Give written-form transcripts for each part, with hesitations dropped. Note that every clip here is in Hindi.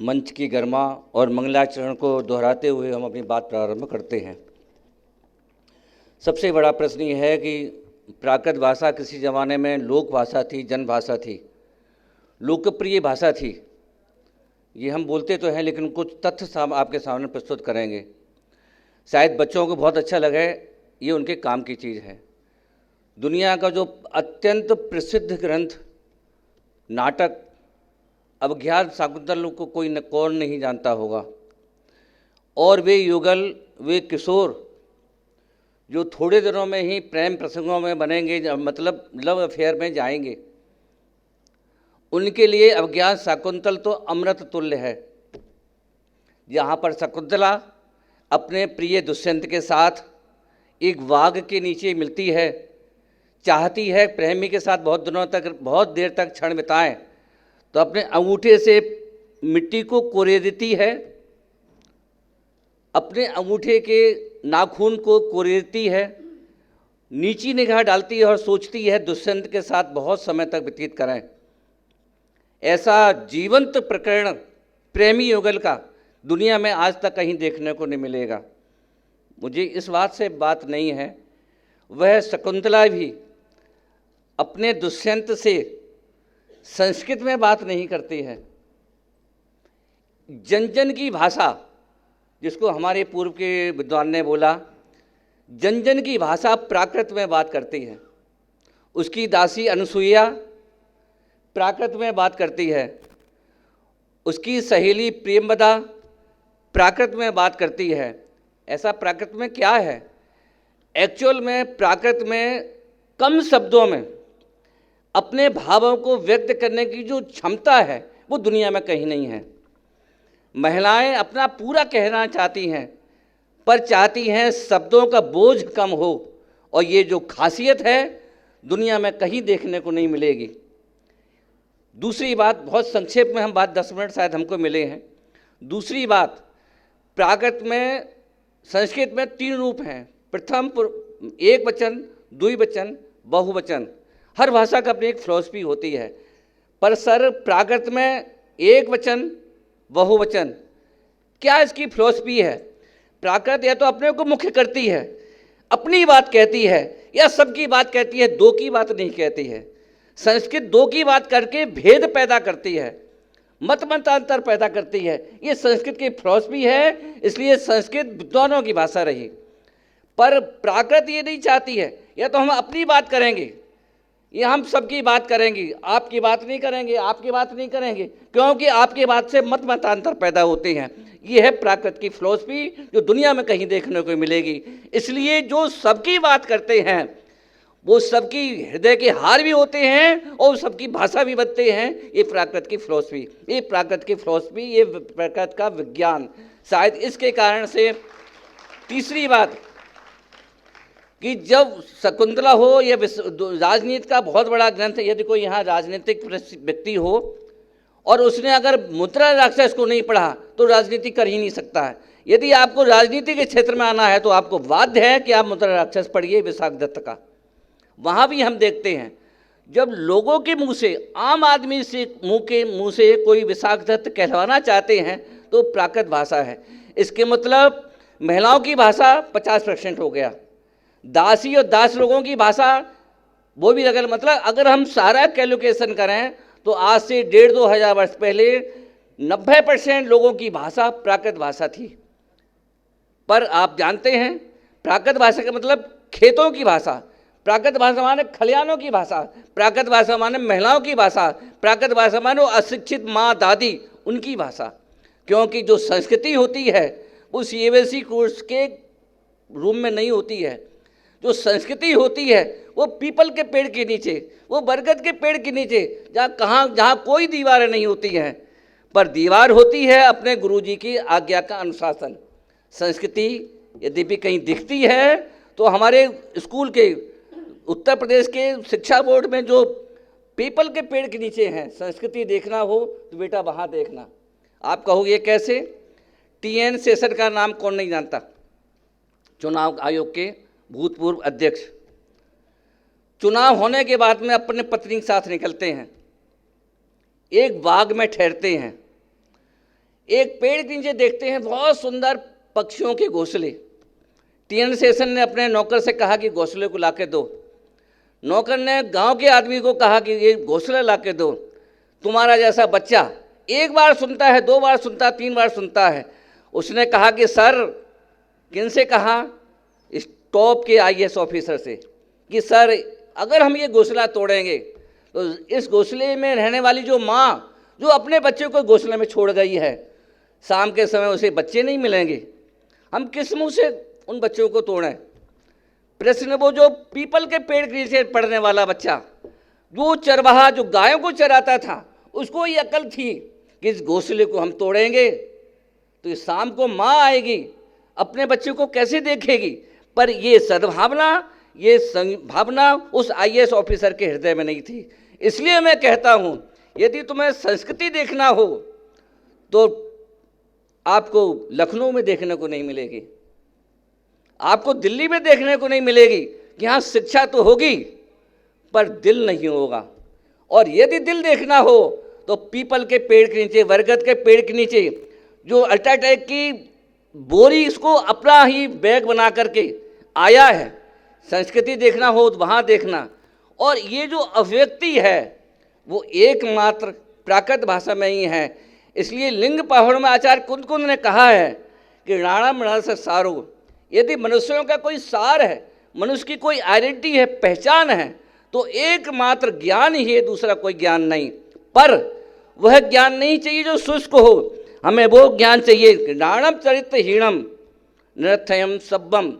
मंच की गरिमा और मंगलाचरण को दोहराते हुए हम अपनी बात प्रारंभ करते हैं। सबसे बड़ा प्रश्न ये है कि प्राकृत भाषा किसी ज़माने में लोक भाषा थी, जन भाषा थी, लोकप्रिय भाषा थी। ये हम बोलते तो हैं, लेकिन कुछ तथ्य आपके सामने प्रस्तुत करेंगे। शायद बच्चों को बहुत अच्छा लगे, ये उनके काम की चीज़ है। दुनिया का जो अत्यंत प्रसिद्ध ग्रंथ नाटक अवज्ञात शाकुंतल को कौन नहीं जानता होगा, और वे युगल, वे किशोर जो थोड़े दिनों में ही प्रेम प्रसंगों में बनेंगे, मतलब लव अफेयर में जाएंगे, उनके लिए अवज्ञात शाकुंतल तो अमृत तुल्य है। जहाँ पर शकुंतला अपने प्रिय दुष्यंत के साथ एक वाग के नीचे मिलती है, चाहती है प्रेमी के साथ बहुत देर तक क्षण बिताएं, तो अपने अंगूठे से मिट्टी को कोरे देती है, अपने अंगूठे के नाखून को कोरेती है, नीची निगाह डालती है और सोचती है दुष्यंत के साथ बहुत समय तक व्यतीत करें। ऐसा जीवंत प्रकरण प्रेमी युगल का दुनिया में आज तक कहीं देखने को नहीं मिलेगा। मुझे इस बात से बात नहीं है, वह शकुंतला भी अपने दुष्यंत से संस्कृत में बात नहीं करती है। जन जन की भाषा, जिसको हमारे पूर्व के विद्वान ने बोला, जन जन की भाषा प्राकृत में बात करती है। उसकी दासी अनुसुईया प्राकृत में बात करती है, उसकी सहेली प्रेमवदा प्राकृत में बात करती है। ऐसा प्राकृत में क्या है? एक्चुअल में प्राकृत में कम शब्दों में अपने भावों को व्यक्त करने की जो क्षमता है वो दुनिया में कहीं नहीं है। महिलाएं अपना पूरा कहना चाहती हैं, पर चाहती हैं शब्दों का बोझ कम हो, और ये जो खासियत है दुनिया में कहीं देखने को नहीं मिलेगी। दूसरी बात, बहुत संक्षेप में हम बात 10 मिनट शायद हमको मिले हैं। दूसरी बात, प्राकृत में संस्कृत में 3 रूप हैं, प्रथम एक वचन, द्विवचन, बहुवचन। हर भाषा का अपनी एक फिलॉसफी होती है, पर सर प्राकृत में एक वचन, बहुवचन, क्या इसकी फिलॉसफी है? प्राकृत या तो अपने को मुख्य करती है, अपनी बात कहती है, या सबकी बात कहती है, दो की बात नहीं कहती है। संस्कृत दो की बात करके भेद पैदा करती है, मतांतर पैदा करती है। ये संस्कृत की फिलॉसफी है, इसलिए संस्कृत विद्वानों की भाषा रही। पर प्राकृत ये नहीं चाहती है, या तो हम अपनी बात करेंगे, ये हम सबकी बात करेंगे, आपकी बात नहीं करेंगे, आपकी बात नहीं करेंगे, क्योंकि आपकी बात से मतांतर पैदा होते हैं। ये है प्राकृत की फिलॉसफी, जो दुनिया में कहीं देखने को मिलेगी। इसलिए जो सबकी बात करते हैं वो सबकी हृदय के हार भी होते हैं और सबकी भाषा भी बनते हैं। ये प्राकृत की फिलॉसफी, ये प्राकृत की फिलॉसफी, ये प्राकृत का विज्ञान। शायद इसके कारण से तीसरी बात कि जब शकुंतला हो, या राजनीति का बहुत बड़ा ग्रंथ है, यदि कोई यहाँ राजनीतिक व्यक्ति हो और उसने अगर मुद्रा राक्षस को नहीं पढ़ा तो राजनीति कर ही नहीं सकता है। यदि आपको राजनीति के क्षेत्र में आना है तो आपको बाध्य है कि आप मुद्रा राक्षस पढ़िए विशाख दत्त का। वहाँ भी हम देखते हैं जब लोगों के मुंह से, आम आदमी से मुंह से कोई विशाख दत्त कहलवाना चाहते हैं तो प्राकृत भाषा है। इसके मतलब महिलाओं की भाषा 50% हो गया, दासी और दास लोगों की भाषा वो भी, अगर हम सारा कैलकुलेशन करें तो आज से 1,500-2 हज़ार वर्ष पहले 90% लोगों की भाषा प्राकृत भाषा थी। पर आप जानते हैं प्राकृत भाषा का मतलब खेतों की भाषा, प्राकृत भाषा माने खलिहानों की भाषा, प्राकृत भाषा माने महिलाओं की भाषा, प्राकृत भाषा माने अशिक्षित माँ दादी उनकी भाषा। क्योंकि जो संस्कृति होती है वो सीबीएसई कोर्स के रूम में नहीं होती है। जो संस्कृति होती है वो पीपल के पेड़ के नीचे, वो बरगद के पेड़ के नीचे, जहाँ कोई दीवारें नहीं होती हैं, पर दीवार होती है अपने गुरुजी की आज्ञा का अनुशासन। संस्कृति यदि भी कहीं दिखती है तो हमारे स्कूल के, उत्तर प्रदेश के शिक्षा बोर्ड में जो पीपल के पेड़ के नीचे हैं, संस्कृति देखना हो तो बेटा वहाँ देखना। आप कहोगे कैसे? TN शेषन का नाम कौन नहीं जानता? चुनाव आयोग के भूतपूर्व अध्यक्ष। चुनाव होने के बाद में अपने पत्नी के साथ निकलते हैं, एक बाग में ठहरते हैं, एक पेड़ के नीचे देखते हैं बहुत सुंदर पक्षियों के घोंसले। टीएन शेषन ने अपने नौकर से कहा कि घोंसले को लाके दो। नौकर ने गांव के आदमी को कहा कि ये घोंसला लाके दो। तुम्हारा जैसा बच्चा एक बार सुनता है, 2 बार सुनता है, 3 बार सुनता है। उसने कहा कि सर, किनसे कहा? इस टॉप के आईएएस ऑफिसर से, कि सर अगर हम ये घोंसला तोड़ेंगे तो इस घोंसले में रहने वाली जो माँ जो अपने बच्चे को घोंसले में छोड़ गई है, शाम के समय उसे बच्चे नहीं मिलेंगे, हम किस मुँह से उन बच्चों को तोड़ें? प्रश्न वो जो पीपल के पेड़ के नीचे पढ़ने वाला बच्चा, जो चरवाहा जो गायों को चराता था, उसको ये अकल थी कि इस घोंसले को हम तोड़ेंगे तो इस शाम को माँ आएगी, अपने बच्चे को कैसे देखेगी? पर ये सद्भावना, ये भावना उस आईएएस ऑफिसर के हृदय में नहीं थी। इसलिए मैं कहता हूँ, यदि तुम्हें संस्कृति देखना हो तो आपको लखनऊ में देखने को नहीं मिलेगी, आपको दिल्ली में देखने को नहीं मिलेगी कि हाँ शिक्षा तो होगी पर दिल नहीं होगा। और यदि दिल देखना हो तो पीपल के पेड़ के नीचे, बरगद के पेड़ के नीचे जो अल्ट्राटेक की बोरी इसको अपना ही बैग बना करके आया है, संस्कृति देखना हो तो वहाँ देखना। और ये जो अभिव्यक्ति है वो एकमात्र प्राकृत भाषा में ही है। इसलिए लिंग पहाड़ में आचार्य कुंद ने कहा है कि राणा मृणाल से सारो, यदि मनुष्यों का कोई सार है, मनुष्य की कोई आइडेंटिटी है, पहचान है, तो एकमात्र ज्ञान ही है, दूसरा कोई ज्ञान नहीं। पर वह ज्ञान नहीं चाहिए जो शुष्क हो, हमें वो ज्ञान चाहिए राणम चरित्रहीनम निरथयम सब्बम।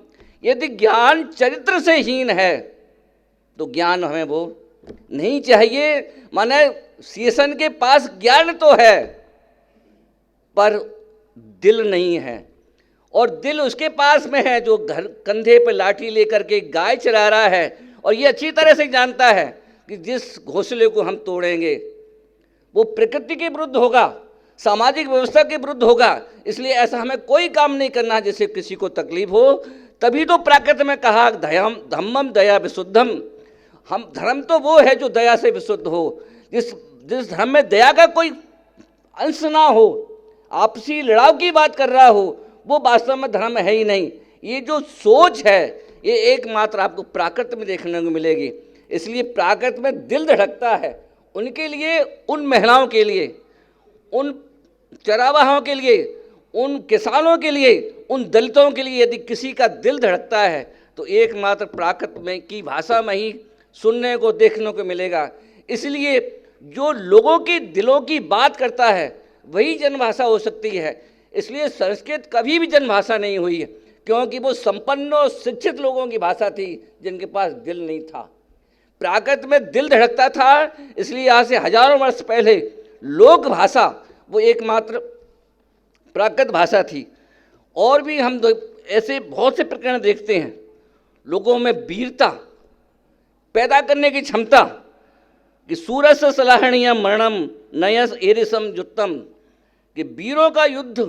यदि ज्ञान चरित्र से हीन है तो ज्ञान हमें वो नहीं चाहिए। माने शेषन के पास ज्ञान तो है पर दिल नहीं है, और दिल उसके पास में है जो घर कंधे पर लाठी लेकर के गाय चरा रहा है, और ये अच्छी तरह से जानता है कि जिस घोंसले को हम तोड़ेंगे वो प्रकृति के विरुद्ध होगा, सामाजिक व्यवस्था के विरुद्ध होगा। इसलिए ऐसा हमें कोई काम नहीं करना जिससे किसी को तकलीफ हो। तभी तो प्राकृत में कहा धम्मम दया विशुद्धम। हम धर्म तो वो है जो दया से विशुद्ध हो, जिस धर्म में दया का कोई अंश ना हो, आपसी लड़ाव की बात कर रहा हो, वो वास्तव में धर्म है ही नहीं। ये जो सोच है ये एकमात्र आपको प्राकृत में देखने को मिलेगी। इसलिए प्राकृत में दिल धड़कता है उनके लिए, उन महिलाओं के लिए, उन चरावाहों के लिए, उन किसानों के लिए, उन दलितों के लिए। यदि किसी का दिल धड़कता है तो एकमात्र प्राकृत में की भाषा में ही सुनने को देखने को मिलेगा। इसलिए जो लोगों की दिलों की बात करता है वही जनभाषा हो सकती है। इसलिए संस्कृत कभी भी जनभाषा नहीं हुई है, क्योंकि वो संपन्न और शिक्षित लोगों की भाषा थी जिनके पास दिल नहीं था। प्राकृत में दिल धड़कता था, इसलिए आज से हजारों वर्ष पहले लोक भाषा वो एकमात्र प्राकृत भाषा थी। और भी हम ऐसे बहुत से प्रकरण देखते हैं, लोगों में वीरता पैदा करने की क्षमता, कि सूरस सलाहणीय मरणम नयस एरिसम जुत्तम, कि वीरों का युद्ध,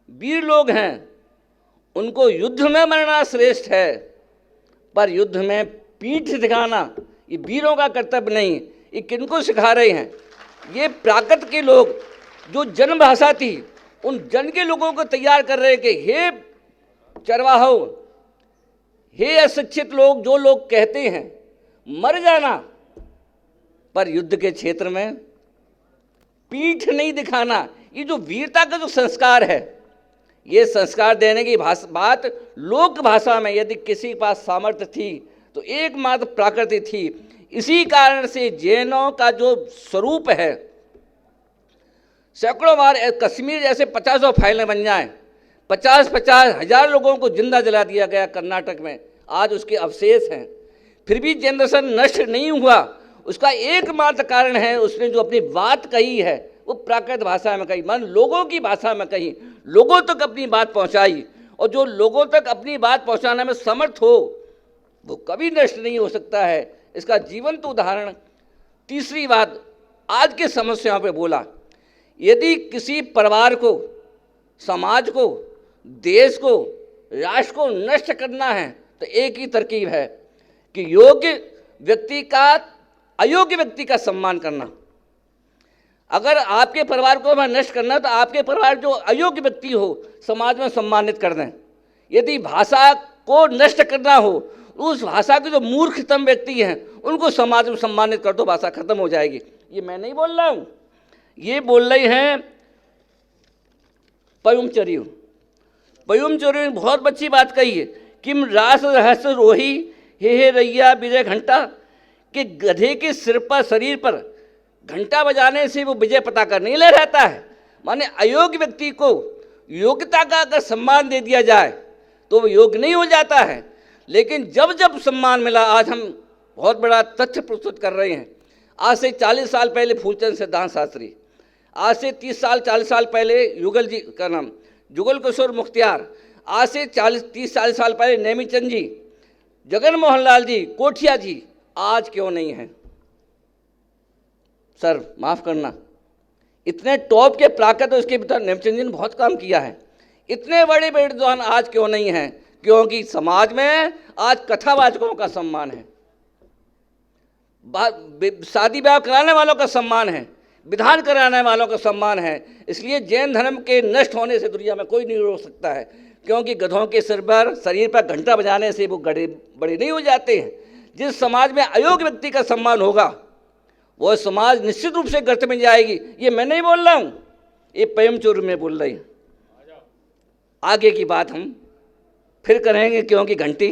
वीर लोग हैं उनको युद्ध में मरना श्रेष्ठ है, पर युद्ध में पीठ दिखाना ये वीरों का कर्तव्य नहीं। ये किनको सिखा रहे हैं? ये प्राकृत के लोग जो जन भाषा थी उन जन के लोगों को तैयार कर रहे हैं कि हे चरवाहो, हे अशिक्षित लोग, जो लोग कहते हैं मर जाना पर युद्ध के क्षेत्र में पीठ नहीं दिखाना। ये जो वीरता का जो संस्कार है, ये संस्कार देने की बात लोक भाषा में यदि किसी के पास सामर्थ्य थी तो एकमात्र प्राकृति थी। इसी कारण से जैनों का जो स्वरूप है, सैकड़ों बार कश्मीर जैसे 50 फाइलें बन जाएं, 50 हजार लोगों को जिंदा जला दिया गया कर्नाटक में, आज उसके अवशेष हैं, फिर भी जैन दर्शन नष्ट नहीं हुआ। उसका एकमात्र कारण है उसने जो अपनी बात कही है वो प्राकृत भाषा में कही, मान लोगों की भाषा में कही, लोगों तक अपनी बात पहुंचाई। और जो लोगों तक अपनी बात पहुंचाने में समर्थ हो वो कभी नष्ट नहीं हो सकता है। इसका जीवंत उदाहरण तीसरी बात आज के समस्याओं पे बोला। यदि किसी परिवार को, समाज को, देश को, राष्ट्र को नष्ट करना है तो एक ही तरकीब है कि योग्य व्यक्ति का अयोग्य व्यक्ति का सम्मान करना। अगर आपके परिवार को मैं नष्ट करना तो आपके परिवार जो अयोग्य व्यक्ति हो समाज में सम्मानित कर दें। यदि भाषा को नष्ट करना हो, उस भाषा के जो मूर्खतम व्यक्ति हैं उनको समाज में सम्मानित कर दो, भाषा खत्म हो जाएगी। ये मैं नहीं बोल रहा हूँ, ये बोल रहे हैं पयुमचर्यु। पयुमचर्यु ने बहुत अच्छी बात कही है, किम रास रहस्य रोही हे रैया विजय घंटा, कि गधे के सिर पर शरीर पर घंटा बजाने से वो विजय पताका नहीं ले रहता है। माने अयोग्य व्यक्ति को योग्यता का अगर सम्मान दे दिया जाए तो वो योग्य नहीं हो जाता है, लेकिन जब जब सम्मान मिला, आज हम बहुत बड़ा तथ्य प्रस्तुत कर रहे हैं। आज से 40 साल पहले फूलचंद सिद्धांत शास्त्री, आज से 30 साल 40 साल पहले युगल जी का नाम जुगल किशोर मुख्तियार, आज से 30-40 साल पहले नेमीचंद जी, जगन मोहन लाल जी, कोठिया जी, आज क्यों नहीं है? सर माफ़ करना, इतने टॉप के प्राकृत तो इसके भीतर नेमीचंद जी ने बहुत काम किया है। इतने बड़े बड़े विद्वान आज क्यों नहीं हैं? क्योंकि समाज में आज कथावाचकों का सम्मान है, शादी ब्याह कराने वालों का सम्मान है, विधान कराने वालों का सम्मान है। इसलिए जैन धर्म के नष्ट होने से दुनिया में कोई नहीं रोक सकता है, क्योंकि गधों के सिर पर शरीर पर घंटा बजाने से वो बड़े नहीं हो जाते हैं। जिस समाज में अयोग्य व्यक्ति का सम्मान होगा वो समाज निश्चित रूप से गर्त में जाएगी। ये मैं नहीं बोल रहा हूँ, ये पयुमचर्यु में बोल रही है। आगे की बात हम फिर करेंगे, क्योंकि घंटी